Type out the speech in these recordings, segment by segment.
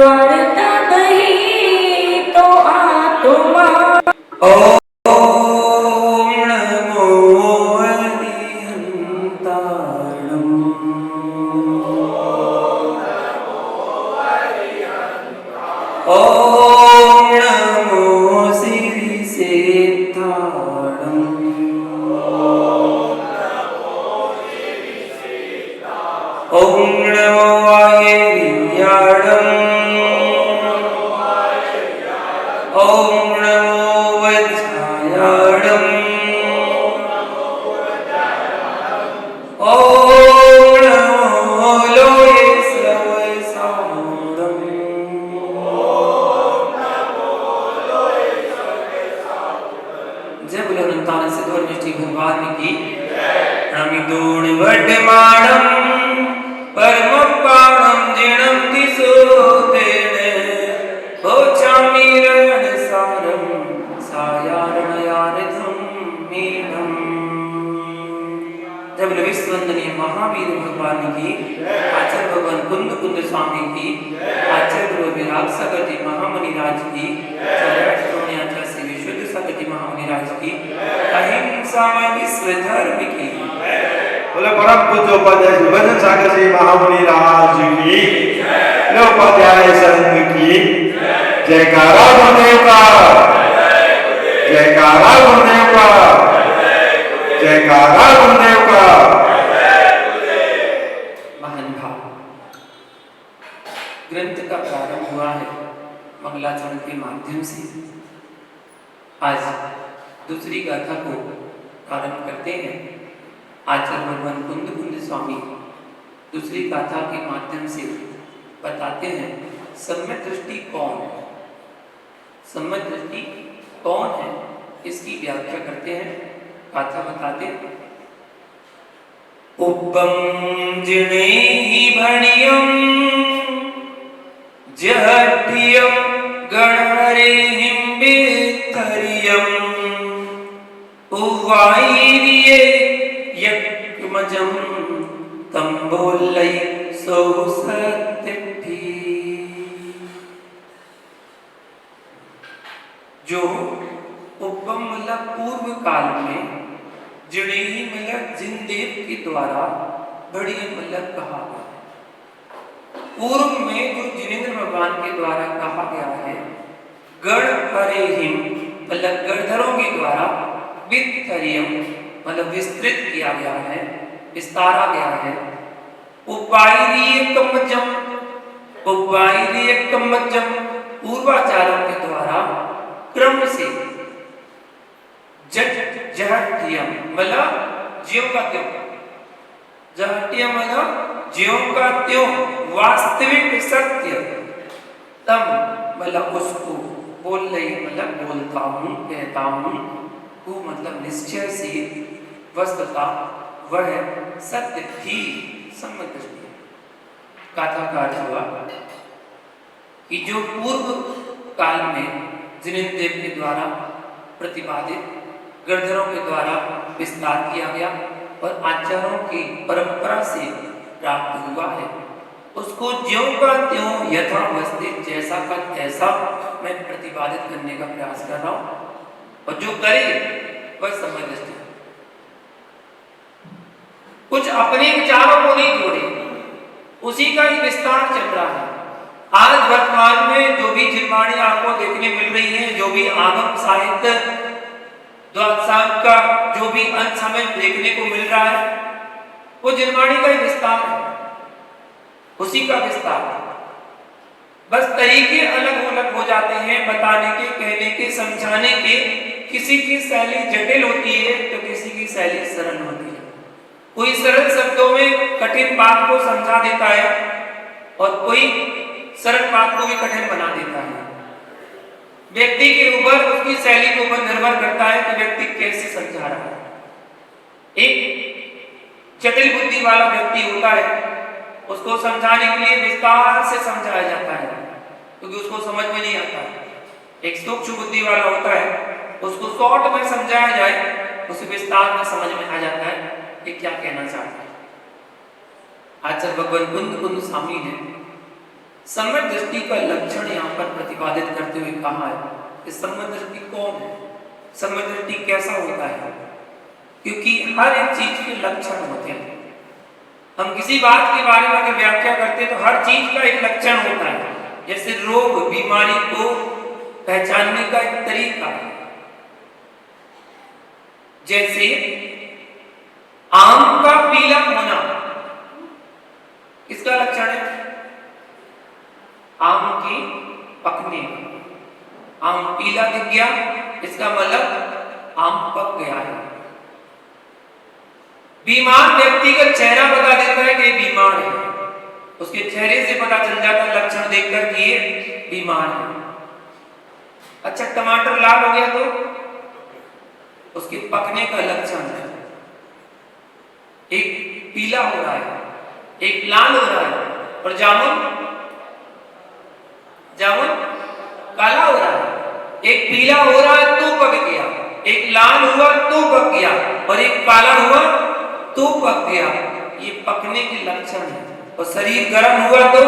द्वारका गई तो आत्मा। ओम नमो हरिहंताणं। ओम नमो श्रीसेत्थाणं। ओम नमो वायव्याणं। ओम नमो वज्रायाणं। ओम नमो लोये श्रवसाणं। जय बोलो अनंतान सिद्धोर निष्ठि भगवान की। प्रमिदोण वड्डमाणं परमपाणं जिणं दिशोतेन भोचामीरण सारं सायारणयारथं मीनं। जब विश्ववंदनीय महावीर भगवान की, आचार्य भगवान कुंद कुंद स्वामी की, आचार्य गुरु विराग सकति महामुनि राज की, आचार्य श्री विशुद्ध सकति महामुनि राज की, अहिंसा विश्व धर्म की। बोले परम पूज्य उपाध्याय भजन सागर जी महामुनि राज की, उपाध्याय संघ की जयकारा गुरुदेव का, जयकारा गुरुदेव का, जयकारा गुरुदेव का। महान भाव ग्रंथ का प्रारंभ हुआ है मंगलाचरण के माध्यम से। आज दूसरी गाथा को प्रारंभ करते हैं। आचार्य भगवान कुंद कुंद स्वामी दूसरी गाथा के माध्यम से बताते हैं सम्यक दृष्टि कौन है। सम्यक दृष्टि कौन है इसकी व्याख्या करते हैं। गाथा बताते हैं। उपम जिनेहि भणियं जहठियं गणहरेहिं बित्थरियं उवाईरिये यज्ञमजं तंबोलै सौ सत्यपि। जो उपम मतलब पूर्व काल में जिनेहि मतलब जिनदेव के द्वारा बड़ी मतलब कहा गया। पूर्व में जो जिनेंद्र भगवान के द्वारा कहा गया है, गण हरेहिम मतलब गणधरों के द्वारा, वित्थरियम मतलब विस्तृत किया गया है, विस्तारा गया है। उपायरीय कम्मजम पूर्वाचार्यों के द्वारा क्रम से जहट्टियम मतलब ज्यों का त्यों, जहट्टियम मतलब ज्यों का त्यों वास्तविक सत्य तम मतलब उसको, बोल रही मतलब बोलता हूँ, कहता हूँ, वो मतलब निश्चय से वस्तुता वह सत्य थी। सम्यक दृष्टि गाथा का अर्थ हुआ कि जो पूर्व काल में जिनेंद्र देव के द्वारा प्रतिपादित गणधरों के द्वारा विस्तार किया गया और आचार्यों की परंपरा से प्राप्त हुआ है, उसको ज्यों का त्यों यथावस्थित जैसा का तैसा मैं प्रतिपादित करने का प्रयास कर रहा हूं। और जो करे वह सम्यक दृष्टि। कुछ अपने विचारों को नहीं जोड़े, उसी का ही विस्तार चल रहा है। आज वर्तमान में जो भी जिनवाणी आपको देखने मिल रही है, जो भी आगम साहित्य द्वादशांग का जो भी अंश हमें देखने को मिल रहा है, वो जिनवाणी का ही विस्तार है, उसी का विस्तार। बस तरीके अलग अलग हो जाते हैं बताने के, कहने के, समझाने के। किसी की शैली जटिल होती है तो किसी की शैली सरल होती है। कोई सरल शब्दों में कठिन बात को समझा देता है और कोई सरल बात को भी कठिन बना देता है। व्यक्ति के ऊपर, उसकी शैली के ऊपर निर्भर करता है कि व्यक्ति कैसे समझा रहा है। एक जटिल बुद्धि वाला व्यक्ति होता है, उसको समझाने के लिए विस्तार से समझाया जाता है क्योंकि उसको समझ में नहीं आता है। एक सूक्ष्म बुद्धि वाला होता है, उसको शॉर्ट में समझाया जाए, उसे विस्तार में समझ में आ जाता है कि क्या कहना चाहता है। आचार्य भगवान कुंद कुंद स्वामी ने सम्यक दृष्टि का लक्षण यहाँ पर प्रतिपादित करते हुए कहा है कि सम्यक दृष्टि कौन है, सम्यक दृष्टि कैसा होता है, क्योंकि हर एक चीज के लक्षण होते हैं। हम किसी बात के बारे में अगर व्याख्या करते हैं तो हर चीज का एक लक्षण होता है। जैसे रोग बीमारी को पहचानने का एक तरीका है। जैसे आम का पीला होना किसका लक्षण है? आम के पकने। आम पीला दिख गया, इसका मतलब आम पक गया है। बीमार व्यक्ति का चेहरा बता देता है कि ये बीमार है, उसके चेहरे से पता चल जाता है लक्षण देखकर कि ये बीमार है। अच्छा, टमाटर लाल हो गया तो उसके पकने का लक्षण है। एक पीला हो रहा है, एक लाल हो रहा है, और जामुन काला हो रहा है। एक पीला हो रहा है तो पक गया, एक लाल हुआ तो पक गया, और एक काला हुआ तो पक गया। ये पकने के लक्षण है। और शरीर गर्म हुआ तो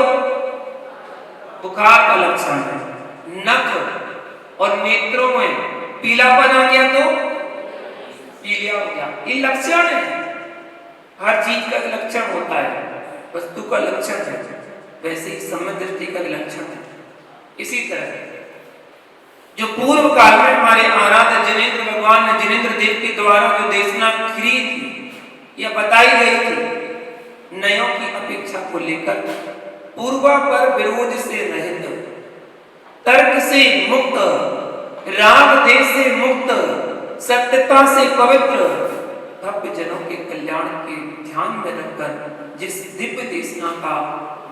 बुखार का लक्षण है। नख और नेत्रों में पीलापन आ गया तो पीलिया हो गया। ये लक्षण है। हर चीज का लक्षण होता है, वस्तु का लक्षण है। वैसे ही सम्यक दृष्टि का लक्षण है। इसी तरह जो पूर्व काल में हमारे आराध्य जिनेंद्र भगवान ने जिनेंद्र देव के द्वारा जो देशना की थी या बताई गई थी, नयों की अपेक्षा को लेकर पूर्वापर विरोध से रहित, तर्क से मुक्त, राग देश से मुक्त, सत्यता से पवित्र भव्य जनों के कल्याण के ध्यान में रखकर जिस दिव्य देशना का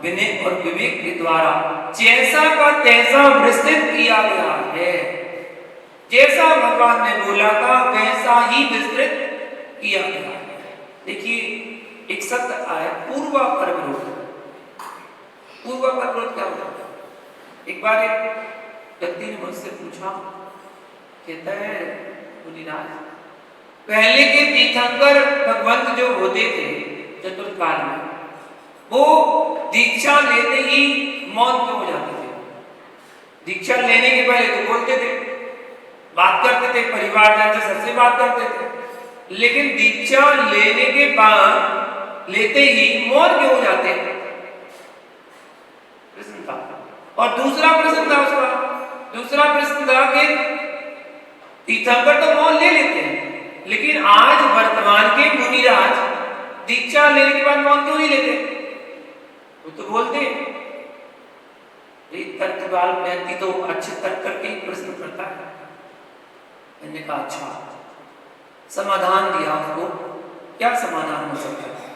विनय और विवेक के द्वारा जैसा का तैसा विस्तृत किया गया है, जैसा भगवान ने बोला था वैसा ही विस्तृत किया गया है। देखिए, एक शब्द आया पूर्वापर विरोध। पूर्वापर विरोध क्या होता है? एक बार एक व्यक्ति ने मुझसे पूछा, कहता है मुनिराज, पहले के तीर्थंकर भगवंत जो होते थे चतुर्थ काल में, वो दीक्षा लेते ही मौन क्यों हो जाते थे? दीक्षा लेने के पहले तो बोलते थे, बात करते थे, परिवार जन से सबसे बात करते थे, लेकिन दीक्षा लेने के बाद लेते ही मौन क्यों हो जाते? प्रश्न था। और दूसरा प्रश्न था उसका, दूसरा प्रश्न था कि तीर्थंकर तो मौन ले लेते हैं, लेकिन आज वर्तमान के मुनिराज दीक्षा लेने के बाद मौन क्यों नहीं लेते? वो तो बोलते हैं। तर्कवाल व्यक्ति तो अच्छे तर्क करके ही प्रश्न करता है। मैंने कहा अच्छा, समाधान दिया उसको। क्या समाधान हो सकता है?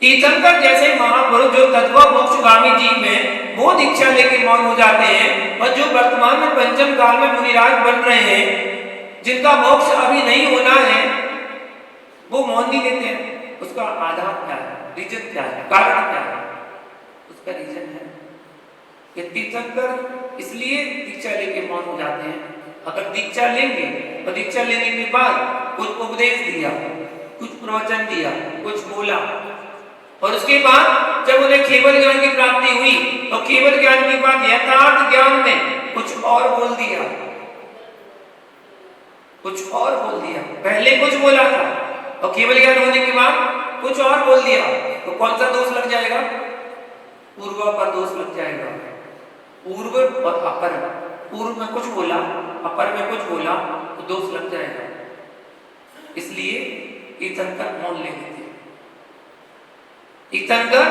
तीर्थंकर जैसे महापुरुष जो तत्व मोक्षगामी जीव में वो दीक्षा लेके मौन हो जाते हैं, और जो वर्तमान में पंचम काल में मुनिराज बन रहे हैं, जिनका मोक्ष अभी नहीं होना है, वो मौन नहीं लेते हैं। उसका आधार क्या है? रीजन क्या है? कारण क्या है? उसका रीजन है कि तीर्थंकर इसलिए दीक्षा लेके मौन हो जाते हैं। अगर दीक्षा लेंगे और दीक्षा लेने के बाद कुछ उपदेश दिया, कुछ प्रवचन दिया, कुछ बोला, और उसके बाद जब उन्हें केवल ज्ञान की प्राप्ति हुई तो केवल ज्ञान के बाद यथार्थ ज्ञान में कुछ और बोल दिया, कुछ और बोल दिया। पहले कुछ बोला था और केवल ज्ञान होने के बाद कुछ और बोल दिया, तो कौन सा दोष लग जाएगा? पूर्वापर दोष लग जाएगा। पूर्व और अपर, पूर्व में कुछ बोला, अपर में कुछ बोला, तो दोष लग जाएगा। इसलिए तीर्थंकर मौन ले लेते हैं। तीर्थंकर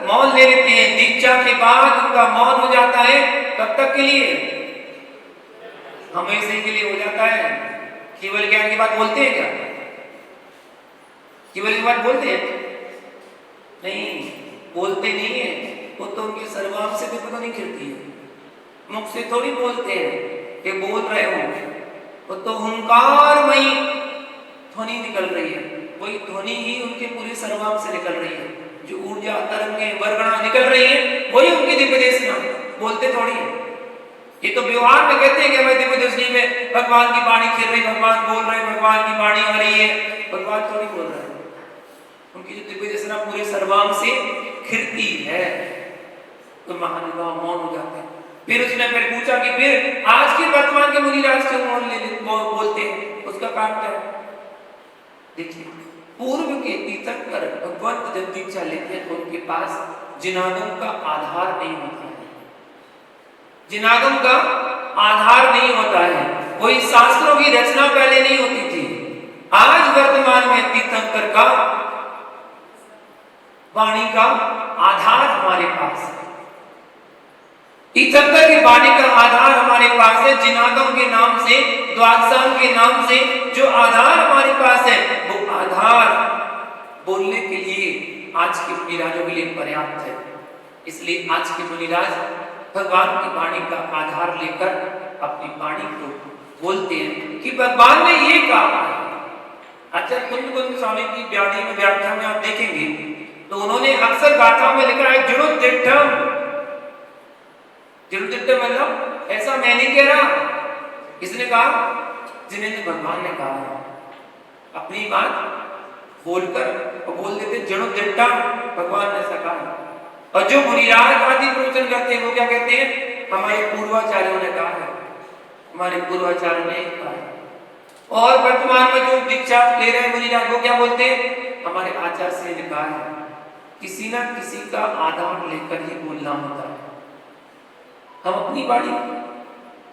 मौन ले लेते हैं। दीक्षा के बाद उनका मौन हो जाता है। कब तक के लिए? हमेशा के लिए हो जाता है। केवल ज्ञान की बात बोलते हैं क्या? केवल की बात बोलते हैं? नहीं, बोलते नहीं है। वो तो उनके सर्वांग से भी पता नहीं खिलती है, मुख से थोड़ी बोलते हैं कि बोल रहे हो। वो तो हुंकारमयी ध्वनि निकल रही है, वही ध्वनि ही उनके पूरे सर्वांग से निकल रही है। जो ऊर्जा, तरंगें, वर्गणा निकल रही है, वही उनकी दिव्य देशना। बोलते थोड़ी है। ये तो व्यवहार में कहते हैं कि भाई दिव्य देशनी में भगवान की वाणी खिल रही, भगवान बोल रहे, भगवान की वाणी आ रही है। भगवान थोड़ी बोल रहे हैं। उनकी जो दिव्य देशना पूरे सर्वांग से खिलती है। तो महानुभाव मौन हो जाते हैं। फिर उसने फिर पूछा कि फिर आज के वर्तमान के मुनिराज क्यों मौन बोलते हैं, उसका कारण क्या है? देखिए, पूर्व के तीर्थंकर भगवंत जब दीक्षा लेते हैं तो उनके पास जिनागम का आधार नहीं होता है, जिनागम का आधार नहीं होता है, कोई शास्त्रों की रचना पहले नहीं होती थी। आज वर्तमान में तीर्थंकर का वाणी का आधार हमारे पास है, तीर्थंकर की वाणी का आधार हमारे पास है। जिनागम के नाम से, द्वादशांग के नाम से जो आधार हमारे पास है, वो आधार बोलने के लिए आज के मुनिराजों के लिए पर्याप्त है। इसलिए आज के मुनिराज भगवान की वाणी का आधार लेकर अपनी वाणी को बोलते हैं कि भगवान ने ये कहा है। अच्छा, कुंद स्वामी की व्याधि में व्याख्या में आप देखेंगे तो उन्होंने अक्सर गाथाओं में लिखा है जुड़ुद्दिट्ठम। जुड़ुद्दिट्ठम मतलब ऐसा मैं नहीं कह रहा, किसने कहा? जिनेंद्र भगवान ने कहा है। अपनी बात बोलकर और बोल देते जुड़ुद्दिट्ठम, भगवान ने ऐसा कहा। और जो मुनिराज आदि प्रवचन करते हैं वो क्या कहते हैं? हमारे पूर्वाचार्यों ने कहा है, हमारे पूर्वाचार्यों ने कहा है। और वर्तमान में जो दीक्षा ले रहे मुनिराज वो क्या बोलते हैं? हमारे आचार्य से ने कहा है। किसी ना किसी का आधार लेकर ही बोलना होता है। हम अपनी वाणी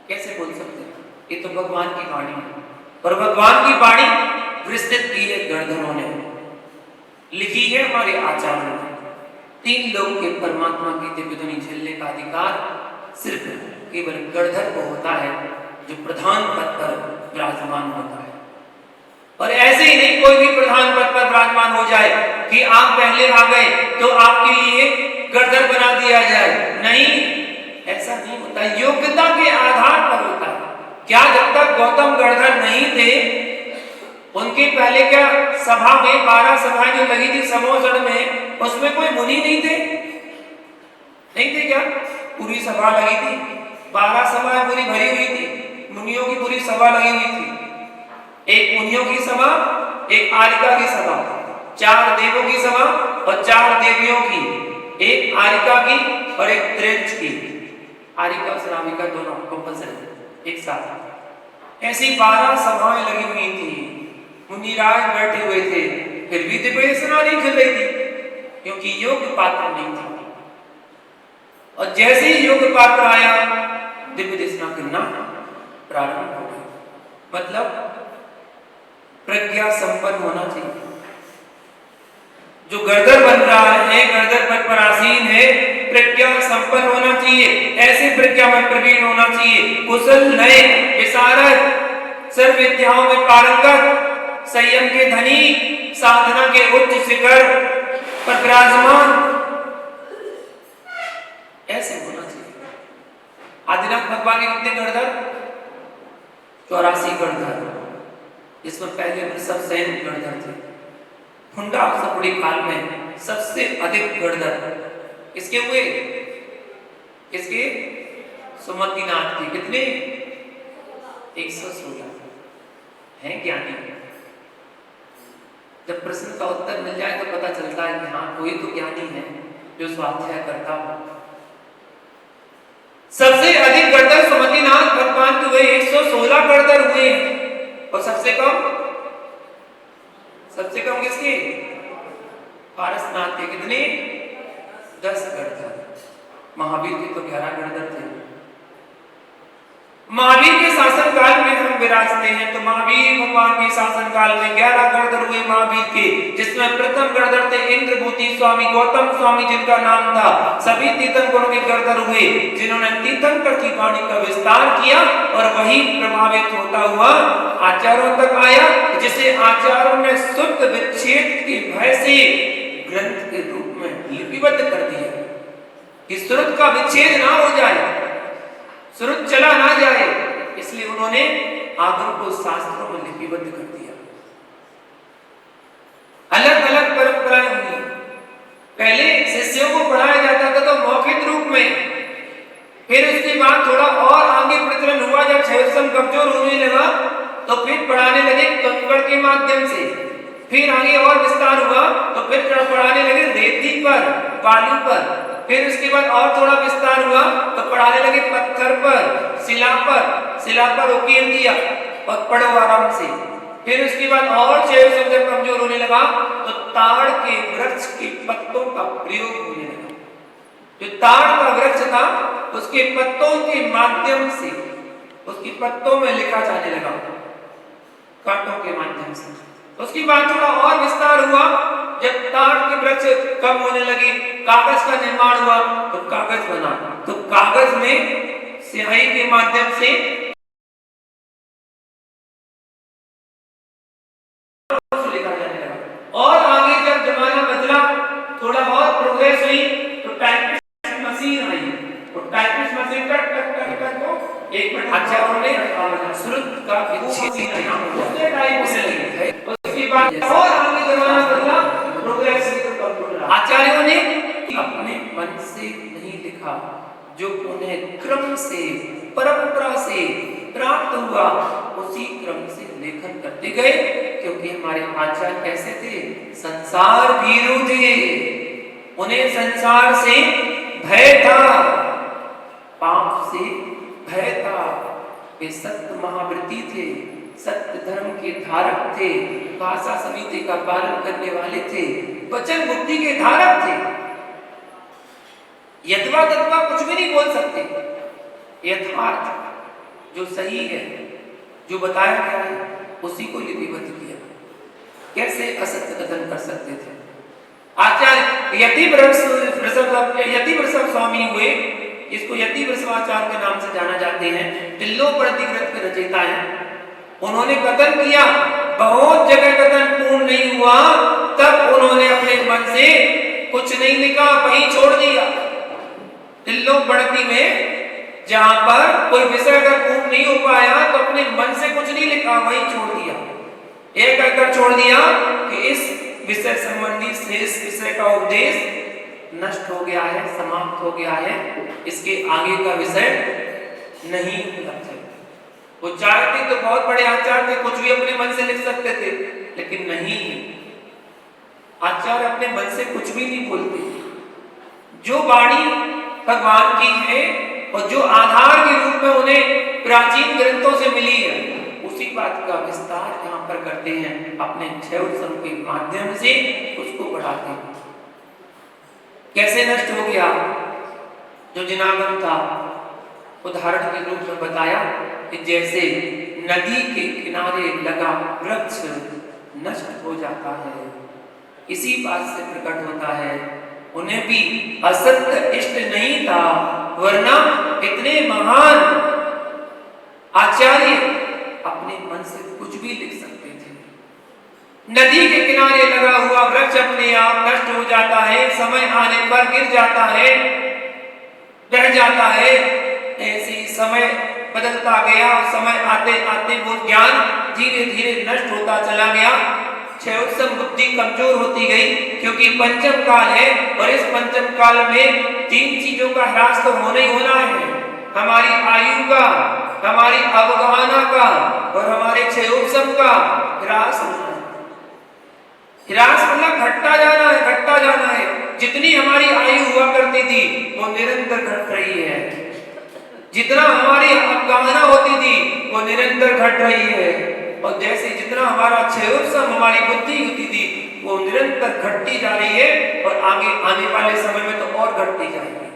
कैसे बोल सकते हैं? ये तो भगवान की वाणी है, और भगवान की वाणी विस्तृत की है गणधरों ने, लिखी है हमारे आचार्यों ने। तीन लोग के परमात्मा की दिव्य ध्वनि झेलने का अधिकार सिर्फ केवल गणधर को होता है, जो प्रधान पद पर विराजमान होता है। और ऐसे ही नहीं कोई भी प्रधान पद पर विराजमान हो जाए कि आप पहले आ गए तो आपके लिए गणधर बना दिया जाए, नहीं, ऐसा नहीं होता। योग्यता के आधार पर होता है। क्या जब तक गौतम गणधर नहीं थे, उनके पहले क्या सभा में 12 सभाएं जो लगी थी समोसण में, उसमें कोई मुनि नहीं थे? नहीं थे क्या? पूरी सभा लगी थी, 12 सभाएं पूरी भरी हुई थी, मुनियों की पूरी सभा लगी हुई थी। एक मुनियों की सभा, एक आरिका की सभा, 4 देवों की सभा और 4 देवियों की, एक आरिका की और एक त्रेंच की। आरिका और श्राविका दोनों कंपल्सरी एक साथ। ऐसी 12 सभाएं लगी हुई थी, मुनिराज बैठे हुए थे, फिर भी दिव्य दशना नहीं खिल रही थी, क्योंकि योग्य पात्र नहीं था। और जैसे ही योग्य पात्र आया, दिव्य दशना गिरना प्रारंभ हो गई। मतलब प्रज्ञा संपन्न होना चाहिए। जो गणधर बन रहा है, गणधर पद पर आसीन है, प्रज्ञा संपन्न होना चाहिए, ऐसी प्रज्ञा में प्रवीण होना चाहिए, कुशल नए विशारद, सर्व विद्याओं में पारंगत, संयम के धनी, साधना के उच्च शिखर पर विराजमान, ऐसे होना चाहिए। आदिनाथ भगवान के कितने गणधर? 84 गणधर, जिसमें पहले वृषभ सेन गणधर थे। हुंडा सपुड़ी काल में सबसे अधिक गणधर किसके हुए? किसके? सुमतिनाथ के। कितने? 116 हैं ज्ञानी। जब प्रश्न का उत्तर मिल जाए तो पता चलता है कि हाँ, कोई तो ज्ञानी है जो स्वाध्याय करता हो। सबसे अधिक गणधर सुमतिनाथ भगवान के हुए, 116 गणधर हुए। और सबसे कम किसके? पारसनाथ के। कितने? 10 गणधर। महावीर के तो 11 गणधर थे। महावीर के शासन काल में हम विराजते हैं, तो महावीर भगवान के शासन काल में 11 गणधर हुए महावीर के, जिसमें प्रथम गणधर थे इंद्रभूति स्वामी गौतम स्वामी, जिनका नाम था। सभी तीर्थंकरों के गणधर हुए, जिन्होंने तीर्थंकर की वाणी का विस्तार किया, और वही प्रभावित होता हुआ आचार्यों तक आया, जिसे आचार्यों ने शुद्ध विच्छेद के भय से ग्रंथ के रूप में लिपिबद्ध कर दिया कि श्रुत का विच्छेद ना हो जाए, श्रुत चला ना जाए, इसलिए उन्होंने आगम को शास्त्रों में लिपिबद्ध कर दिया। अलग अलग परंपराएं हुई। पहले शिष्यों को पढ़ाया जाता था तो मौखिक रूप में, फिर उसके बाद थोड़ा और आगे प्रचलन हुआ, जब शैवसम कमजोर होने लगा तो फिर पढ़ाने लगे कंकड़ के माध्यम से, फिर आगे और विस्तार हुआ तो फिर पढ़ाने लगे रेती पर, बालू पर, फिर उसके बाद और थोड़ा विस्तार हुआ तो पढ़ाने लगे पत्थर पर, शिला पर उकेर दिया और पढ़ो आराम से। फिर उसके बाद और जब कमजोर होने लगा तो ताड़ के वृक्ष के पत्तों का प्रयोग होने लगा। जो ताड़ का वृक्ष था उसके पत्तों के माध्यम से, उसकी पत्तों में लिखा जाने लगा, कांटों के माध्यम से। उसके बाद थोड़ा और विस्तार हुआ, जब ताड़ के वृक्ष कम होने लगे, कागज का निर्माण हुआ तो कागज बना। तो कागज में स्याही के माध्यम से लिखा जाने लगा। और आगे जब जमाना बदला, थोड़ा और प्रोग्रेस हुई तो टाइपिस्ट मशीन आई। तो टाइपिस्ट मशीन का को एक मिनट अच्छा उन्होंने श्रुत का उसने टाइप से लिखा। उसके बाद और आगे जमाना बदला, प्रोग्रेस हुई तो कंप्यूटर। आचार्यों ने अपने मन से नहीं लिखा, जो उन्हें क्रम से, परंपरा से प्राप्त हुआ उसी क्रम से लेखन करते गए। क्योंकि हमारे आचार्य कैसे थे? संसार भीरु थे, उन्हें संसार से भय था, पाप से भय था। वे सत्य महाव्रती थे, सत्य धर्म के धारक थे, भाषा समिति का पालन करने वाले थे, वचन बुद्धि के धारक थे। यथवा तथवा कुछ भी नहीं बोल सकते। यथार्थ जो सही है, जो बताया गया है, उसी को लिपिबद्ध किया। कैसे असत्य कथन कर सकते थे? आचार्य यतिवृषभ स्वामी हुए, इसको यतिवृषभाचार्य के नाम से जाना जाते हैं, तिल्लोपड़ती ग्रंथ के रचयिता हैं। उन्होंने कथन किया, बहुत जगह कथन पूर्ण नहीं हुआ, तब उन्होंने अपने मन से कुछ नहीं लिखा, वहीं छोड़ दिया। तिल्लोपड़ती में जहां पर कोई विषय अगर पूर्ण नहीं हो पाया तो अपने मन से कुछ नहीं लिखा, वहीं छोड़ दिया। एक कहकर छोड़ दिया कि इस विषय संबंधी शेष विषय का उपदेश नष्ट हो गया है, समाप्त हो गया है, इसके आगे का विषय नहीं होना चाहिए। वो चाहते तो बहुत बड़े आचार्य थे, कुछ भी अपने मन से लिख सकते थे, लेकिन नहीं, आचार्य अपने मन से कुछ भी नहीं बोलते। जो वाणी भगवान की है और जो आधार के रूप में उन्हें प्राचीन ग्रंथों से मिली है, उसी बात का विस्तार यहाँ पर करते हैं, अपने क्षयोत्सव के माध्यम से उसको बढ़ाते हैं। कैसे नष्ट हो गया? जो जिनागम था, उदाहरण के रूप में बताया कि जैसे नदी के किनारे लगा वृक्ष नष्ट हो जाता है, इसी बात से प्रकट होता है उन्हें भी असत्य इष्ट नहीं था, वरना इतने महान आचार्य अपने मन से कुछ भी लिख सकते थे। नदी के किनारे लगा हुआ वृक्ष अपने आप नष्ट हो जाता है, समय आने पर गिर जाता है, बह जाता है। ऐसे समय बदलता गया, समय आते आते वो ज्ञान धीरे धीरे नष्ट होता चला गया। क्षयोत्सव बुद्धि कमजोर होती गई, क्योंकि पंचम काल है और इस पंचम काल में तीन चीजों का ह्रास तो होना ही होना है, हमारी आयु का, हमारी अवगाहना का और हमारे क्षयोत्सव का ह्रास होना है। ह्रास मतलब घटता जाना है, घटता जाना है। जितनी हमारी आयु हुआ करती थी वो निरंतर घट रही है, जितना हमारी अवगाहना होती थी वो निरंतर घट रही है, और जैसे जितना हमारा क्षयोत्सव, हमारी बुद्धि होती थी वो निरंतर घटती जा रही है, और आगे आने वाले समय में तो और घटती जाएगी।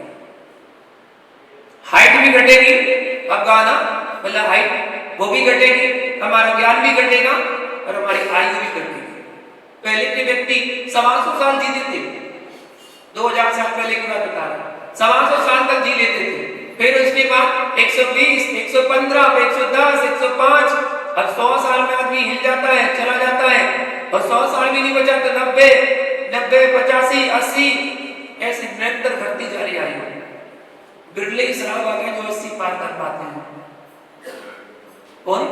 हाइट भी घटेगी, अवगाहना मतलब हाइट वो भी घटेगी, हमारा ज्ञान भी घटेगा और हमारी आयु भी घटेगी। पहले के व्यक्ति 125 साल जीते थे, 2000 साल पहले की बात बता रहा, 125 साल तक जी लेते थे। फिर उसके बाद 120, 115, 110, 105, अब 100 साल में आदमी हिल जाता है, चला जाता है, और 100 साल भी नहीं बचा तो 90, 85, 80 ऐसे निरंतर घटती जा रही आयु। बिरले श्राव आ गए जो 80 पार कर पाते हैं। कौन?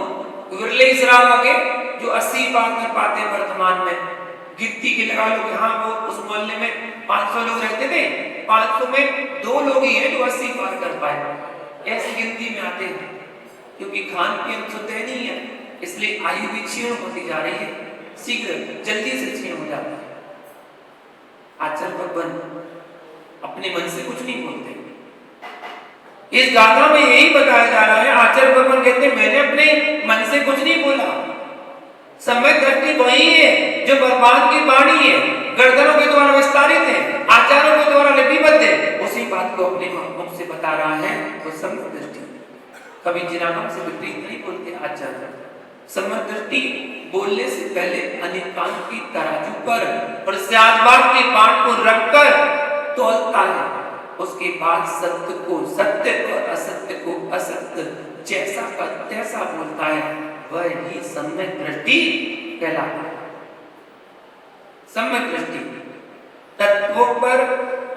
बिरले श्राव आ गए जो 80 पार कर पाते हैं वर्तमान में। गिनती के लगा लो कि हाँ वो उस मोहल्ले में 500 लोग रहते थे, 500 में 2 लोग ही हैं जो 80 पार कर पाए, ऐसी गिनती में आते हैं। क्योंकि खान पीन शुद्ध नहीं है, इसलिए आयु भी क्षीण होती जा रही है, शीघ्र जल्दी से क्षीण हो जाती है। आचरण भगवान अपने मन से कुछ नहीं बोलते। इस गाथा में यही बताया जा रहा है, आचार्य भगवान कहते हैं मैंने अपने मन से कुछ नहीं बोला। सम्यक दृष्टि वही है जो भगवान की वाणी है, गर्दनों के द्वारा विस्तारित है, आचार्यों के द्वारा लिपिबद्ध है, उसी बात को अपने मुख से बता रहा है वो सम्यक दृष्टि। कभी जिनागम से विपरीत नहीं बोलते आचार्य। सम्यक दृष्टि बोलने से पहले अनेकांत की तराजू पर और सत्यवाद के पाठ को रखकर तौलता है, उसके बाद सत्य को सत्य और असत्य को असत्य जैसा का तैसा बोलता है, वह ही सम्यक दृष्टि कहलाता है। सम्यक दृष्टि तत्वों पर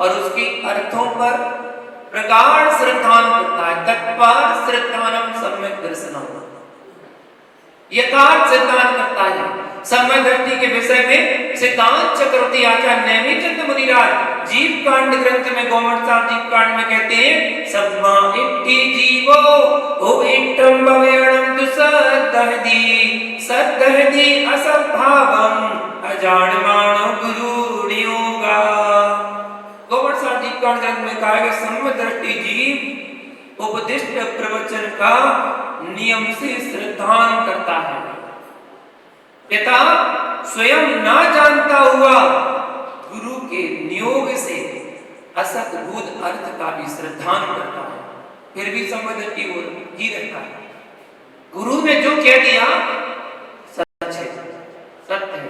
और उसके अर्थों पर प्रगाढ़ श्रद्धान करता है। तत्पार श्रद्धानम सम्यक दर्शनम, यथार्थ सिद्धांत करता है। सम्यक दृष्टि के विषय में सिद्धांत चक्रवर्ती आचार्य नेमिचंद मुनिराज जीव कांड ग्रंथ में गोमठ साहब जीव कांड में कहते हैं सम्मा इट्टी जीवो ओ इट्टम भवेणं तु सद्दहदी असंभावम अजानमानो गुरु नियोगा। गोमठ साहब जीव कांड ग्रंथ में कहा है सम्यक दृष्टि जीव उपदिष्ट प्रवचन का नियम से श्रद्धान करता है। पिता स्वयं ना जानता हुआ गुरु के नियोग से असत भूत अर्थ का भी श्रद्धान करता है, फिर भी सम्यक दृष्टि ही रहता है। गुरु ने जो कह दिया सच है, सत्य है।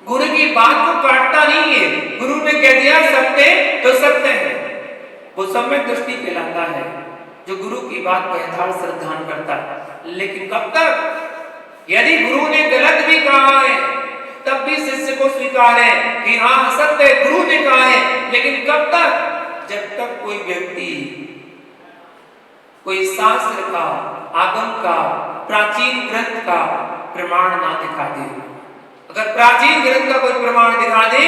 गुरु की बात को काटता नहीं है, गुरु ने कह दिया सत्य तो सत्य है, वो सम्यक दृष्टि कहलाता है जो गुरु की बात को यथार्थ श्रद्धान करता है। लेकिन कब तक? यदि गुरु ने गलत भी कहा है तब भी शिष्य को स्वीकार है कि हाँ सत्य गुरु ने कहा है, लेकिन कब तक? जब तक कोई व्यक्ति कोई शास्त्र का, आगम का, प्राचीन ग्रंथ का प्रमाण ना दिखा दे। अगर प्राचीन ग्रंथ का कोई प्रमाण दिखा दे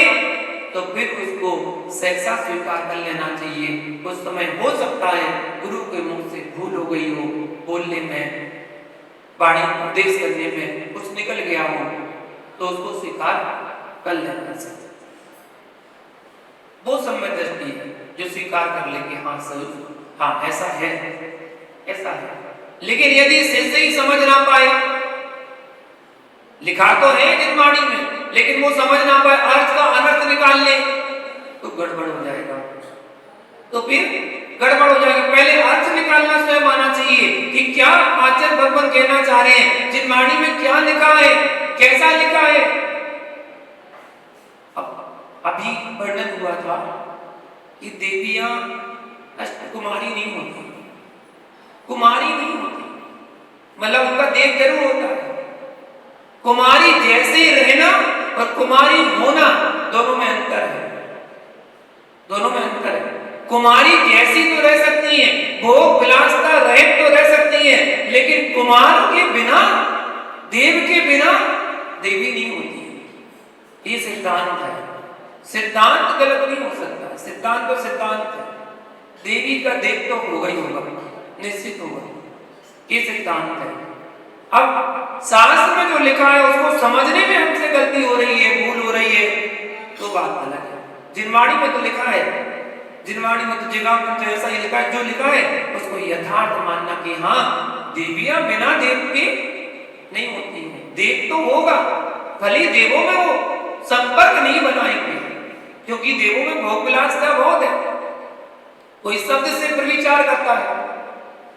तो फिर उसको सहसा स्वीकार कर लेना चाहिए। उस समय हो सकता है गुरु के मुख से भूल हो गई हो, बोलने में, वाणी उपदेश करने में कुछ निकल गया हो, तो उसको स्वीकार कर लेना चाहिए। वो सम्यक दृष्टि है जो स्वीकार कर ले कि हाँ सर, हाँ ऐसा है, ऐसा है। लेकिन यदि शिष्य ही समझ ना पाए, लिखा तो है जिनवाणी में, लेकिन वो समझ ना पाए, अर्थ का अनर्थ निकाल ले, तो गड़बड़ हो जाएगा। तो फिर गड़बड़ हो जाएगा। पहले अर्थ निकालना स्वयं आना चाहिए कि क्या आचार्य भगवान कहना चाह रहे हैं, जिनवाणी में क्या लिखा है, कैसा लिखा है। अभी वर्णन हुआ था कि देवियां अष्टकुमारी नहीं होती, कुमारी नहीं होती, मतलब उनका देव जरूर होता है। कुमारी जैसे रहना और कुमारी होना दोनों में अंतर है, दोनों में अंतर है। कुमारी जैसी तो रह सकती है, भोग विलासता रहित तो रह सकती है, लेकिन कुमार के बिना, देव के बिना देवी नहीं होती। ये सिद्धांत है। सिद्धांत गलत नहीं हो सकता, सिद्धांत तो सिद्धांत है। देवी का देव तो होगा ही होगा, निश्चित होगा, ये सिद्धांत है। अब शास्त्र में जो लिखा है उसको समझने में हमसे गलती हो रही है, भूल हो रही है, तो बात अलग है। जिनवाणी में तो लिखा है, जिनवाणी में तो जगह में तो ऐसा ही लिखा है, जो लिखा है उसको यथार्थ मानना कि हाँ देवियां बिना देव के नहीं होती है। देव तो होगा, भले देवों में वो संपर्क नहीं बनाएंगे, क्योंकि देवों में भोग विलासता बहुत है। कोई शब्द से प्रविचार करता है,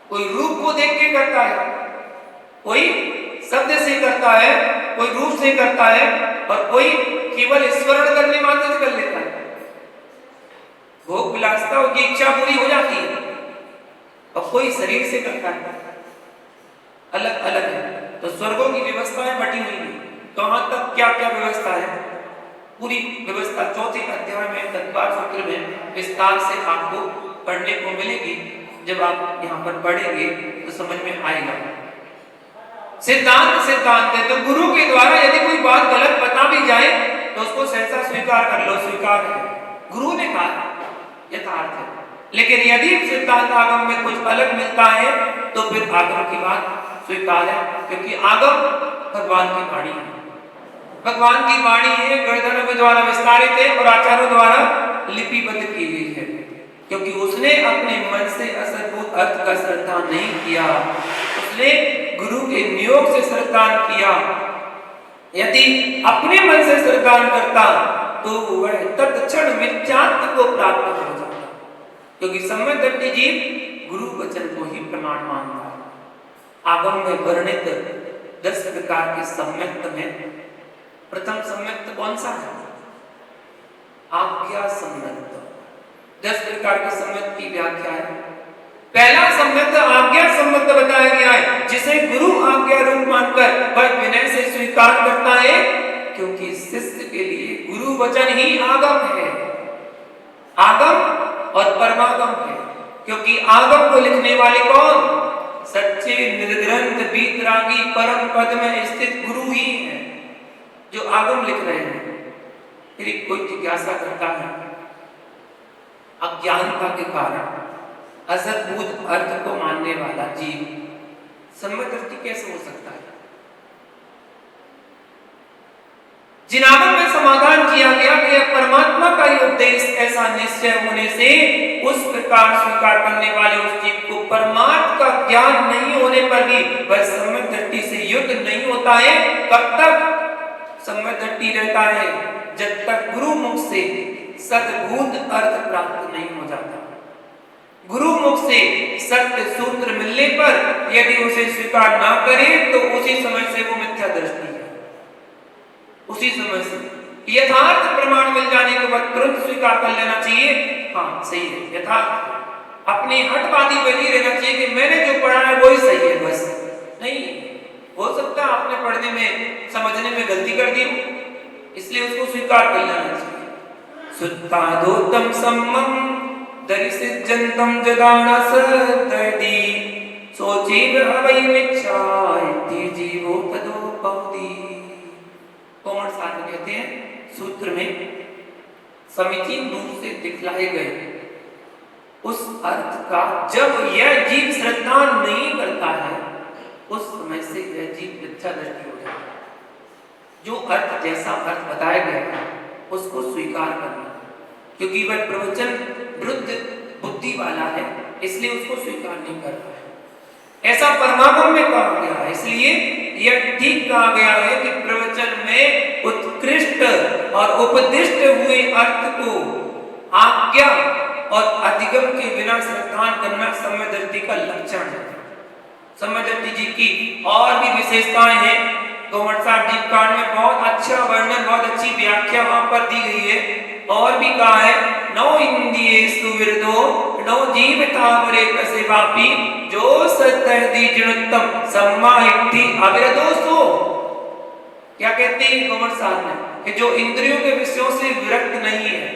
कोई रूप को देख के करता है, कोई शब्द से करता है, कोई रूप से करता है, और कोई केवल स्मरण करने मात्र से कर लेता है। भोग विलासता की इच्छा पूरी हो जाती है, और कोई शरीर से करता है, अलग अलग है। तो स्वर्गों की व्यवस्थाएं बटी हुई है, तो वहां तक क्या क्या व्यवस्था है, पूरी व्यवस्था चौथे अध्याय में तत्पर सूत्र में विस्तार से आपको पढ़ने को मिलेगी। जब आप यहाँ पर पढ़ेंगे तो समझ में आएगा। सिद्धांत सिद्धांत है, तो गुरु के द्वारा यदि कोई बात गलत बता भी जाए तो उसको सहसा स्वीकार कर लो, स्वीकार है, गुरु ने कहा, यथार्थ है। लेकिन यदि सिद्धांत आगम में कुछ अलग मिलता है तो फिर आगम की बात स्वीकार है, क्योंकि आगम भगवान की वाणी है, भगवान की वाणी है, गर्दनों के द्वारा विस्तारित है और आचार्यों द्वारा लिपिबद्ध की गई है, क्योंकि उसने अपने मन से असरभूत अर्थ का श्रद्धान नहीं किया, उसने गुरु के नियोग से श्रद्धान किया। यदि अपने मन से श्रद्धान करता तो वह तत्क्षण मिथ्यात्व को प्राप्त हो जाता, क्योंकि सम्यक दृष्टि जीव गुरु वचन को ही प्रमाण मानता है। आगम में वर्णित 10 प्रकार के सम्यक्त में प्रथम सम्यक्त कौन सा है? आज्ञा सम्यक्त। 10 प्रकार के सम्यक्त की व्याख्या है। पहला सम्यक्त आज्ञा सम्यक्त बताया गया है, जिसे गुरु आज्ञा रूप मानकर वह विनय से स्वीकार करता है, क्योंकि शिष्य के लिए गुरु वचन ही आगम है, आगम और परमागम है। क्योंकि आगम को लिखने वाले कौन? सच्चे निर्ग्रंथ बीतरागी परम पद में स्थित गुरु ही है जो आगम लिख रहे हैं। फिर कोई जिज्ञासा करता है, अज्ञानता के कारण असद्भुत अर्थ को मानने वाला जीव सम्यक दृष्टि कैसे हो सकता है? जिन आगम में समाधान किया गया कि यह परमात्मा का ही उपदेश ऐसा निश्चय होने से उस प्रकार स्वीकार करने वाले उस जीव को परमात्मा का ज्ञान नहीं होने पर भी वह सम्यक दृष्टि से युक्त नहीं होता है। कब तक सम्यक दृष्टि रहता है? जब तक गुरु मुख से सद्भूत अर्थ प्राप्त नहीं हो जाता। गुरु मुख से सत्य सूत्र मिलने पर यदि उसे स्वीकार ना करे तो उसी समय से वो मिथ्या दृष्टि है। उसी समय से यथार्थ प्रमाण मिल जाने के बाद तुरंत स्वीकार कर लेना चाहिए, हाँ सही है, यथार्थ। अपनी हटबाजी बनी रहना चाहिए कि मैंने जो पढ़ा है वही सही है, बस नहीं। हो सकता है आपने पढ़ने में समझने में गलती कर दी हो, इसलिए उसको स्वीकार कर लेना चाहिए। सुत्तादोत्तम सम्मम दरिसिजंतम जदानस तदी सोचीव अवै मिच्छायति जीवो तदो भवति। कोमल साथ कहते हैं सूत्र में समीचीन रूप से दिखलाए गए उस अर्थ का जब यह जीव श्रद्धा नहीं करता है उस समय से यह जीव मिथ्या दृष्टि हो जाता है। जो अर्थ जैसा अर्थ बताया गया है उसको स्वीकार करना, क्योंकि वह प्रवचन वृद्ध बुद्धि वाला है इसलिए उसको स्वीकार नहीं कर रहा है। ऐसा परमागम में कहा गया है, इसलिए यह ठीक कहा गया है कि प्रवचन में उत्कृष्ट और उपदिष्ट हुए अर्थ को आज्ञा और अधिगम के बिना श्रद्धान करना सम्यक दृष्टि का लक्षण है। सम्यक दृष्टि जी की और भी विशेषताएं हैं। गोमट साहब दीप कांड में बहुत अच्छा वर्णन, बहुत अच्छी व्याख्या वहां पर दी गई है। और भी कहा है, नौ इंद्रिये सुविरदो नौ जीव तावरे कसे वापी जो सतहदी जिणुत्तम सम्माहिति अविरदोसो। क्या कहते हैं गोमट साहब ने कि जो इंद्रियों के विषयों से विरक्त नहीं है,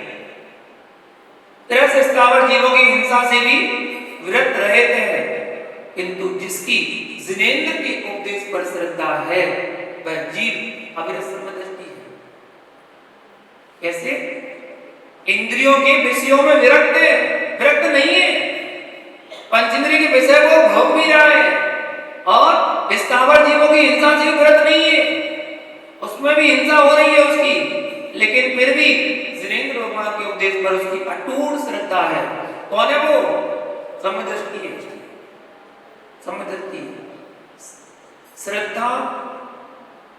तरह से स्थावर जीवों की हिंसा से भी विरक्त रहते हैं, किंतु जिसकी जिनेंद्र के उपदेश पर श्रद्धा है वह जीव अविरत सम्यदृष्टि है। कैसे? इंद्रियों के विषयों में विरक्त है, विरक्त नहीं है, पंचेंद्रिय के विषय को भोग भी रहा है और स्थावर जीवों की हिंसा से विरक्त नहीं है, उसमें भी हिंसा हो रही है उसकी, लेकिन फिर भी जिनेंद्र भगवान के उपदेश पर उसकी अटूट श्रद्धा है। कौन है वो? सम्यदृष्टि है। सम्यदृष्टि श्रद्धा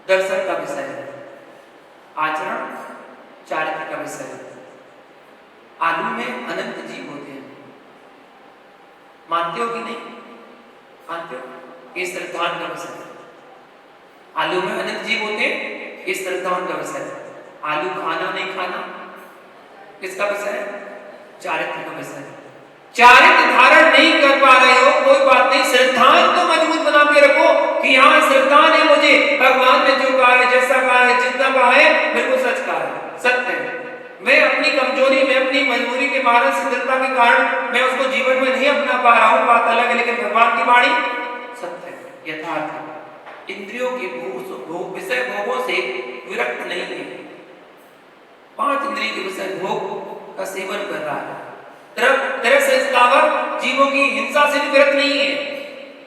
दर्शन का विषय है, आचरण चारित्र का विषय है। आलू में अनंत जीव होते हैं, मानते हो कि नहीं? मानते हो? ये श्रद्धान का विषय है। आलू में अनंत जीव होते हैं, ये श्रद्धान का विषय है। आलू खाना नहीं खाना किसका विषय है? चारित्र का विषय है। चारित्र धारण नहीं कर पा रहे हो, कोई बात नहीं, श्रद्धान तो मजबूत बना के रखो कि हाँ श्रद्धान है, मुझे भगवान ने जो कहा है, जैसा कहा है, जितना कहा है, बिल्कुल सच कहा है, सत्य है। मैं अपनी कमजोरी में, अपनी मजबूरी के कारण, शिथिलता के कारण मैं उसको जीवन में नहीं अपना पा रहा हूँ, बात अलग है, लेकिन भगवान की वाणी सत्य है, यथार्थ है। इंद्रियों के विषय भोगों से विरक्त नहीं है, 5 इंद्रिय के विषय भोग का सेवन कर रहा है। तरह से स्थावर जीवों की हिंसा से भी विरक्त नहीं है,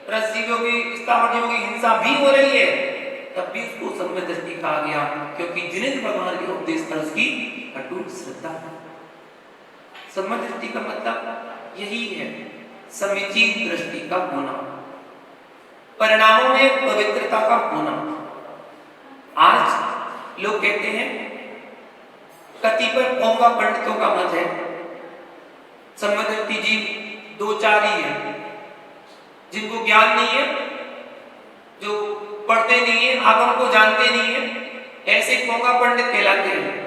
तरह जीवों की, स्थावर जीवों की हिंसा भी हो रही है, तब भी उसको सम्यक दृष्टि कहा गया, क्योंकि जिनेंद्र भगवान के उपदेश पर उसकी अटूट श्रद्धा है। सम्यक दृष्टि का मतलब यही है, समीचीन दृष्टि का होना, परिणामों में पवित्रता का होना। आज लोग कहते हैं, कतिपय पोंगा पंडितों का मत है, सम्यक दृष्टि जीव दो चार ही है, जिनको ज्ञान नहीं है, जो पढ़ते नहीं है, आगम को जानते नहीं है, ऐसे पोंगा पंडित कहलाते हैं।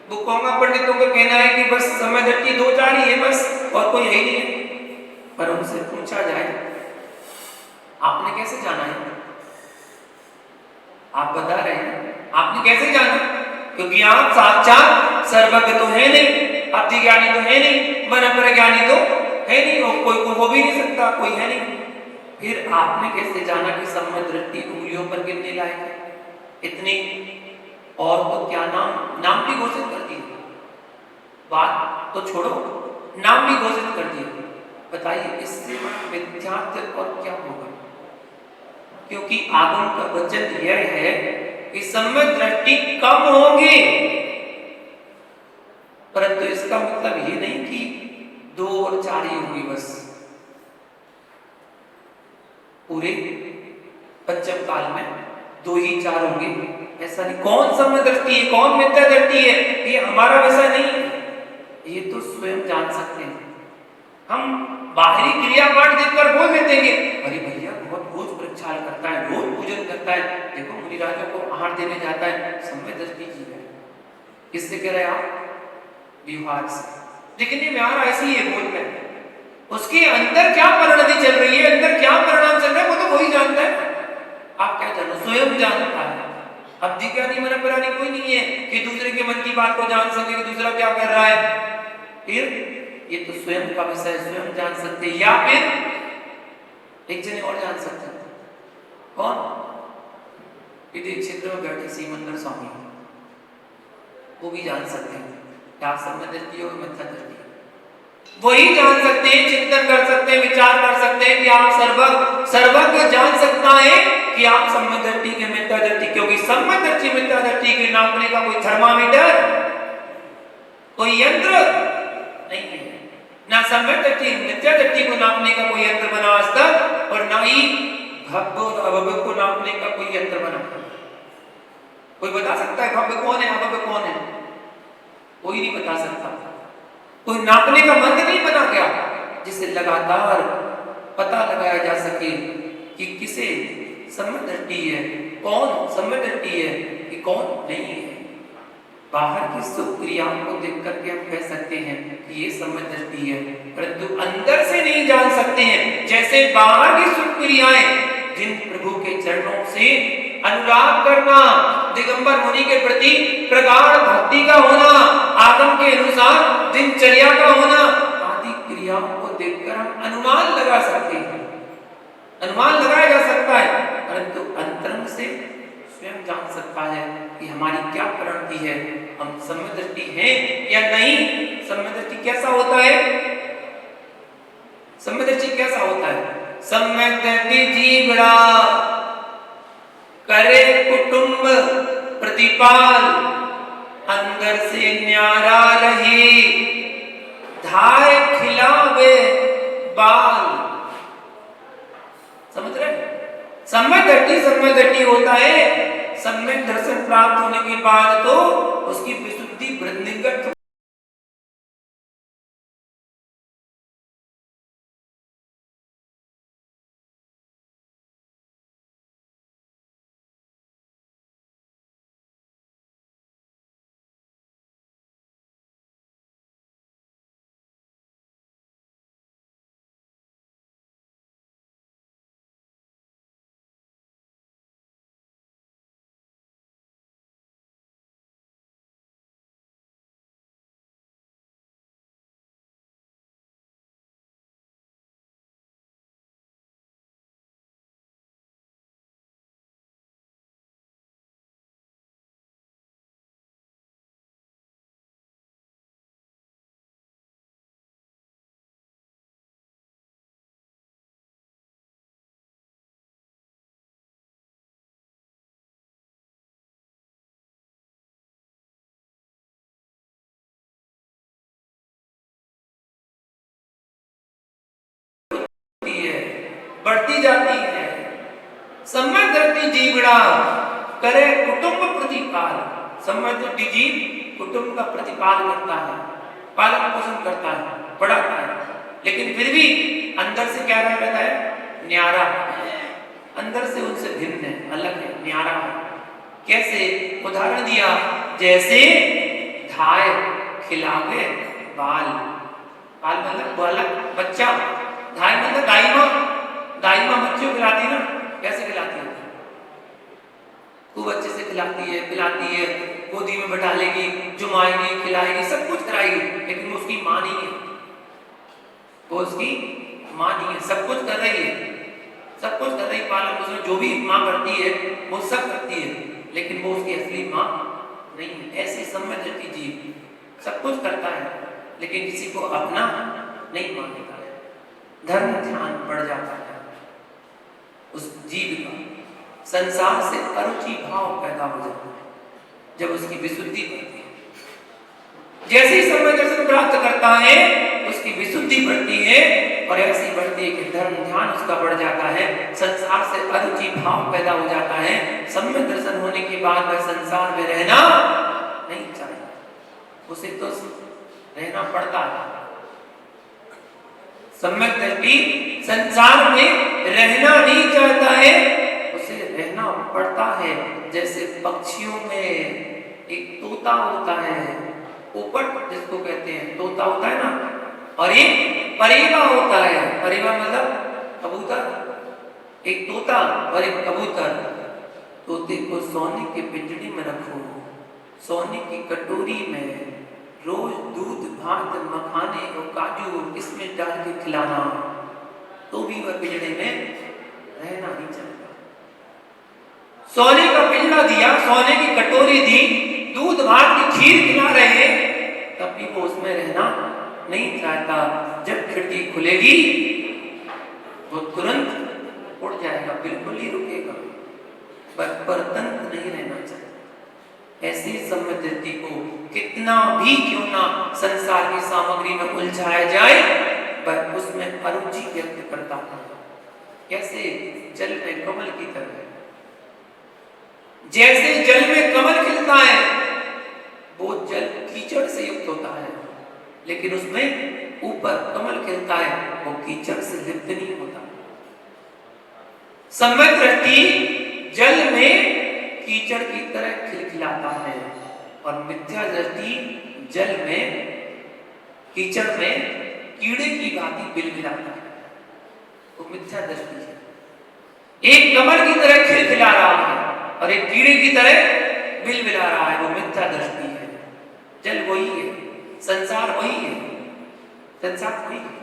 वो पोंगा पंडितों का कहना है कि बस सम्यक दृष्टि दो चार ही है बस, और कोई है ही नहीं है। पर उनसे पूछा जाए, आपने कैसे जाना है? आप बता रहे हैं, आपने कैसे जाना? क्योंकि आप साक्षात सर्वज्ञ तो है नहीं, अति ज्ञानी तो है नहीं, मन प्रज्ञानी तो है नहीं, और कोई को हो भी नहीं सकता, कोई है नहीं। फिर आपने कैसे जाना कि सम्यक दृष्टि उंगलियों पर गिनने लायक है? इतनी और तो क्या नाम भी घोषित कर दिए, बात तो छोड़ो, नाम भी घोषित कर दिए। बताइए इससे मिथ्यात्व और क्या होगा? क्योंकि आगम का वचन यह है कि सम्यक दृष्टि कम होगी, परंतु इसका मतलब ये नहीं कि दो और चार ही होगी बस। पूरे पंचम काल में दो ही चार होंगे, ऐसा नहीं। कौन सम्यक दृष्टि है, कौन मिथ्या दृष्टि है, ये हमारा विषय नहीं है, ये तो स्वयं जान सकते हैं। हम बाहरी क्रिया पाठ देखकर बोल देते हैं, अरे भैया बहुत रोज प्रक्षाल करता है, रोज पूजन करता है, देखो मुनिराजों को आहार देने जाता है, सम्यक दृष्टि जीव है। किससे कह रहे हैं आप? व्यवहार से, दिखने में आ रहा ऐसे ही है, बोलते हैं। उसके अंदर क्या परिणति चल रही है, अंदर क्या परिणाम चल रहा है, वो तो वही जानता है। आप क्या जानो? स्वयं जानता है। अब जिज्ञानी मन प्राणी कोई नहीं है कि दूसरे के मन की बात को जान सके कि दूसरा क्या कर रहा है। फिर ये तो स्वयं का विषय, स्वयं जान सकते हैं, या फिर एक जने और जान सकते हैं। कौन? विधि क्षेत्र में बैठे सीमंदर स्वामी, वो भी जान सकते हैं कि आप सम्यक दृष्टि हो, मिथ्या दृष्टि। वही जान सकते हैं, चिंतन कर सकते हैं, विचार कर सकते हैं कि आप सर्वज्ञ जान सकता है कि आप सम्यक दृष्टि के मिथ्या दृष्टि। क्योंकि सम्यक दृष्टि मिथ्या दृष्टि के नापने का कोई थर्मामीटर, कोई यंत्र नहीं है। ना सम्यक दृष्टि मिथ्या दृष्टि को नापने का कोई यंत्र बना आज तक, और ना ही भव्य और अभव्य को नापने का कोई यंत्र बना। कोई बता सकता है भव्य कौन है, अभव्य कौन है? कोई नहीं बता सकता। कोई नापने का मंत्र नहीं बना गया जिससे लगातार पता लगाया जा सके कि किसे सम्यक दृष्टि है, कौन सम्यक दृष्टि है, कि कौन नहीं है। बाहर की सुख क्रियाओं को देख करके हम कह सकते हैं कि ये सम्यक दृष्टि है, परंतु अंदर से नहीं जान सकते हैं। जैसे बाहर की सुख क्रियाएं, जिन प्रभु के चरणों से अनुराग करना, दिगंबर मुनि के प्रति प्रगाढ़ भक्ति का होना, आगम के अनुसार दिनचर्या का होना, आदि क्रियाओं को देखकर हम अनुमान लगा सकते हैं, अनुमान लगाया जा सकता है, परंतु अंतरंग से स्वयं जान सकता है कि हमारी क्या प्रवृत्ति है, हम सम्यक दृष्टि हैं या नहीं। सम्यक दृष्टि कैसा होता है? सम्यक दृष्टि कैसा होता है? सम्यक दृष्टि जीवड़ा करे कुटुंब प्रतिपाल, अंदर से न्यारा रहे, धाय खिलावे बाल। समझ रहे? सम्यक दृष्टि होता है, सम्यक दर्शन प्राप्त होने के बाद तो उसकी विशुद्धि वृद्धिंगत बढ़ती जाती है। सम्यक दृष्टि जीवड़ा करे कुटुंब प्रतिपाल। सम्यक दृष्टि जीव कुटुंब का प्रतिपाल करता है, पालन पोषण करता है, बढ़ाता है, लेकिन फिर भी अंदर से क्या रहता है? न्यारा। अंदर से उनसे भिन्न है, अलग है, न्यारा है। कैसे? उदाहरण दिया, जैसे धाय खिलावे बाल। बाल मतलब बालक, बच्चा। धाय मतलब गाय माँ। गाय माँ बच्चों को खिलाती है ना, कैसे खिलाती है? खूब अच्छे से खिलाती है, पिलाती है, गोदी में बैठा लेगी, जुमाएगी, खिलाएगी, सब कुछ कराएगी, लेकिन वो उसकी माँ नहीं है। वो उसकी माँ नहीं है, सब कुछ कर रही है, सब कुछ कर रही, पालन पोषण जो भी माँ करती है वो सब करती है, लेकिन वो उसकी असली माँ नहीं है। ऐसे सम्यक दृष्टि जीव सब कुछ करता है, लेकिन किसी को अपना नहीं मानता है। धर्म ध्यान बढ़ जाता है उस जीव का, संसार से अरुचि भाव पैदा हो जाता है जब उसकी विशुद्धि बढ़ती है। जैसे ही सम्यक दर्शन प्राप्त करता है उसकी विशुद्धि बढ़ती है, और ऐसी बढ़ती है कि धर्म ध्यान उसका बढ़ जाता है, संसार से अरुचि भाव पैदा हो जाता है। सम्यक दर्शन होने के बाद वह संसार में रहना नहीं चाहता, उसे तो रहना पड़ता है। सम्यक दृष्टि संसार में रहना नहीं चाहता है, उसे रहना पड़ता है। जैसे पक्षियों में एक तोता होता है, पोपट जिसको कहते हैं, तोता होता है ना, और एक परेवा होता है। परेवा मतलब कबूतर। एक तोता और एक कबूतर। तोते को सोने के पिंजरे में रखो, सोने की कटोरी में रोज दूध, भात, मखाने और काजू इसमें डाल के खिलाना, तो भी वह पिंजरे में रहना नहीं चाहता। सोने का पिंजरा दिया, सोने की कटोरी दी, दूध भात की खीर खिला रहे हैं, तब भी वो उसमें रहना नहीं चाहता। जब खिड़की खुलेगी वो तुरंत उड़ जाएगा, बिल्कुल ही रुकेगा, पर तंत्र नहीं रहना चाहता। ऐसी सम्यक दृष्टि को कितना भी क्यों ना संसार की सामग्री में उलझाया जाए, पर उसमें अरुचि व्यक्त करता है। कैसे? जल में कमल की तरह। जैसे जल में कमल खिलता है, वो जल कीचड़ से युक्त होता है, लेकिन उसमें ऊपर कमल खिलता है, वो कीचड़ से लिप्त नहीं होता। सम्यक दृष्टि जल में कीचड़ की तरह खिलखिलाता है, और मिथ्या दृष्टि जल में, कीचड़ में कीड़े की भांति बिलबिलाता है, वो मिथ्या दृष्टि है। एक कमल की तरह खिलखिला रहा है और एक कीड़े की तरह बिलबिला रहा है, वो मिथ्या दृष्टि है। जल वही है, संसार वही है, संसार वही है।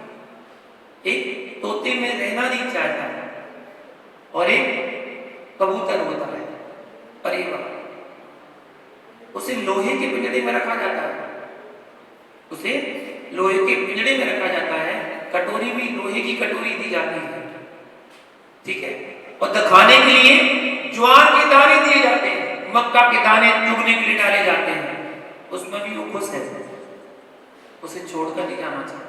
एक तोते में रहना नहीं चाहता और एक कबूतर होता है, परेवा। उसे लोहे के पिंजरे में रखा जाता है, उसे लोहे के पिंजरे में रखा जाता है, कटोरी भी लोहे की कटोरी दी जाती है, ठीक है, और खाने के लिए ज्वार के दाने दिए जाते हैं, मक्का के दाने चुगने के लिए डाले जाते हैं, उसमें भी वो खुश है, उसे छोड़कर नहीं जाना चाहता।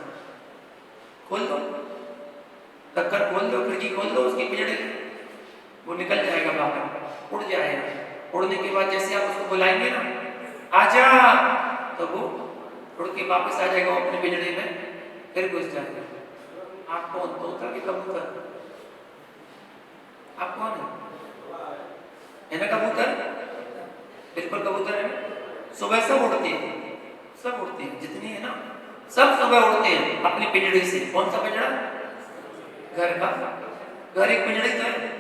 खोल दो टक्कर, खोल दो खिड़की, खोल दो उसकी पिंजरे, वो निकल जाएगा बाहर, उड़ जाएगा। उड़ने के बाद जैसे आप उसको बुलाएंगे ना, आजा, तो वो उड़ के वापस आ जाएगा अपने पिंजरे में, फिर घुस जाएगा। आप कौन? तोता कि कबूतर? आप कौन है ना? कबूतर, बिल्कुल कबूतर है ना। सुबह सब उड़ते हैं, सब उड़ते हैं, जितनी है ना सब सुबह उड़ते हैं अपने पिंजरे से। कौन सा पिंजरा? घर का। घर एक पिंजरे का है,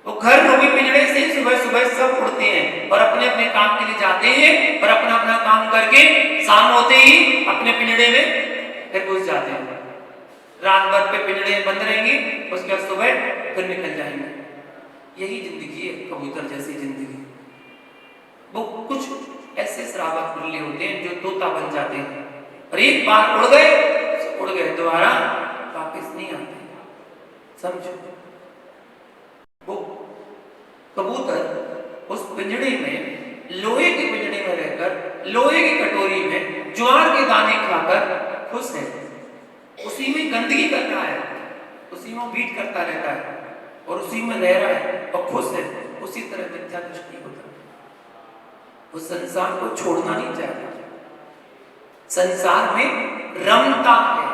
वो घर रूपी पिंजरे से सुबह सुबह सब उड़ते हैं और अपने अपने काम के लिए जाते हैं, और अपना अपना काम करके शाम होते ही अपने पिंजरे में फिर घुस जाते हैं। रात भर पे पिंजरे बंद रहेंगे, उसके बाद सुबह फिर निकल जाएंगे। यही जिंदगी है, कबूतर जैसी जिंदगी। वो कुछ ऐसे श्रावक बिल्ले होते हैं जो तोता बन जाते हैं, और एक बार उड़ गए, दोबारा वापस नहीं आते। समझो, वो कबूतर उस पिंजरे में, लोहे के पिंजरे में रहकर, लोहे की कटोरी में ज्वार के दाने खाकर खुश है, उसी में गंदगी कर रहा है, उसी में बीट करता रहता है और उसी में रह रहा है और खुश है, उसी तरह मिथ्या दृष्टि होता है। वो संसार को छोड़ना नहीं चाहता, संसार में रमता है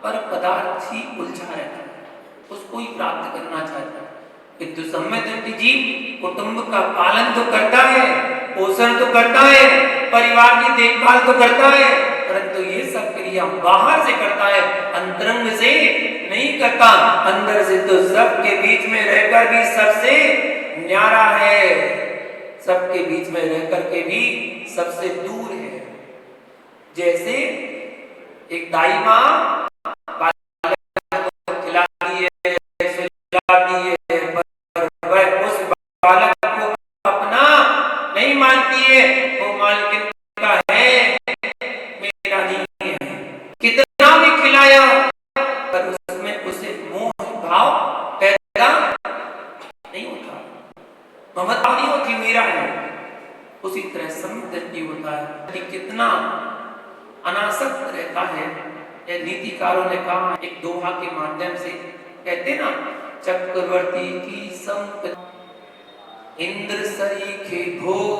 पर पदार्थ ही उलझा रहता है, उसको ही प्राप्त करना चाहता है। किंतु सम्यक दृष्टि जीव कुटुंब का पालन तो करता है, पोषण तो करता है, परिवार की देखभाल तो करता है, परंतु ये सब क्रिया बाहर से करता है, अंतरंग से नहीं करता। अंदर से तो सबके बीच में रहकर भी सबसे न्यारा है, सबके बीच में रहकर के भी सबसे दूर है। जैसे एक दाई माँ खिलाती है, सुलाती है, पर वह उस बालक को अपना नहीं मानती है, वो मालकिन का है, मेरा नहीं है। कितना भी खिलाया पर उसमें उसे मोह भाव पैदा नहीं होता, ममता नहीं होती, मेरा है। उसी तरह समदृष्टि होता है कि कितना अनासक्त रहता है। यह नीतिकारों ने कहा एक दोहा के माध्यम से, कहते ना, चक्रवर्ती की संपदा इंद्र सरीखे भोग,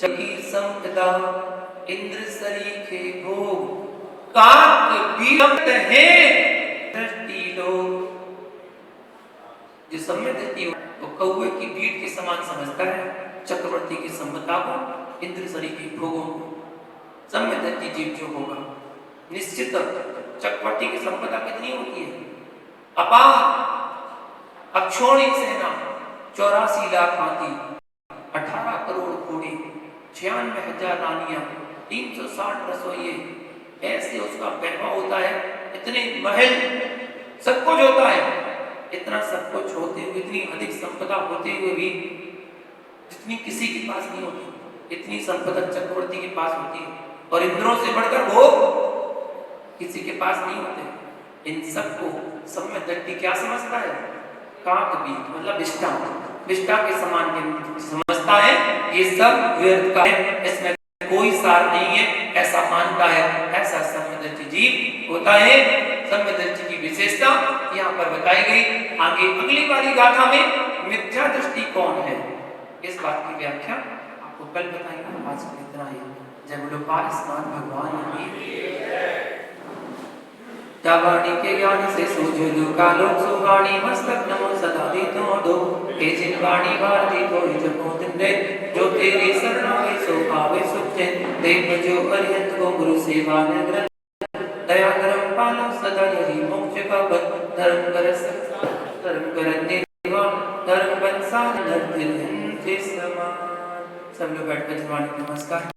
चकी संपदा इंद्र सरीखे भोग, काक बीरक्त है दृष्टि लोग। जो सम्य दृष्टि वो कौवे की पीठ के समान समझता है चक्रवर्ती की संपदा को, इंद्र सरीखे भोगों को। सम्य दृष्टि जीव जो होगा, निश्चित चक्रवर्ती की संपदा कितनी होती है? अपार, अक्षौणी सेना, 84 लाख हाथी, 18 करोड़ घोड़े, 96,000 रानियां, 360 रसोइये, ऐसे उसका वैभव होता है, इतने महल, सब कुछ होता है। इतना सब कुछ होते हुए, इतनी अधिक संपदा होते हुए भी जितनी किसी के पास नहीं होती, इतनी संपदा चक्रवर्ती के पास होती है। और इंद्रों से बढ़कर वो किसी के पास नहीं होते। इन सबको सम्य दृष्टि क्या समझता है? काकबीज मतलब विष्टा, विष्टा के समान समझता है, ये सब व्यर्थ का है, इसमें कोई सार नहीं है, ऐसा मानता है। ऐसा सम्य दृष्टि जीव होता है। सम्य दृष्टि की विशेषता यहाँ पर बताई गई। आगे अगली वाली गाथा में मिथ्या दृष्टि कौन है, इस बात की व्याख्या आपको कल बताएंगे। आज के इतना ही। जय बोलो पारसनाथ भगवान की। वाणी के ज्ञान से सूझे कालोक सुवाणी मस्तक नमो सदा दी तो दो हे जिन वाणी भारती तो जपो तिंदे जो तेरी शरण में सो पावे सुखे देव जो अरिहंत को गुरु सेवा निग्रह दया धर्म पालो सदा यही मोक्ष का पद धर्म कर निर्वाण धर्म बंसार नर दिन के समान। सब लोग बैठकर वाणी नमस्कार।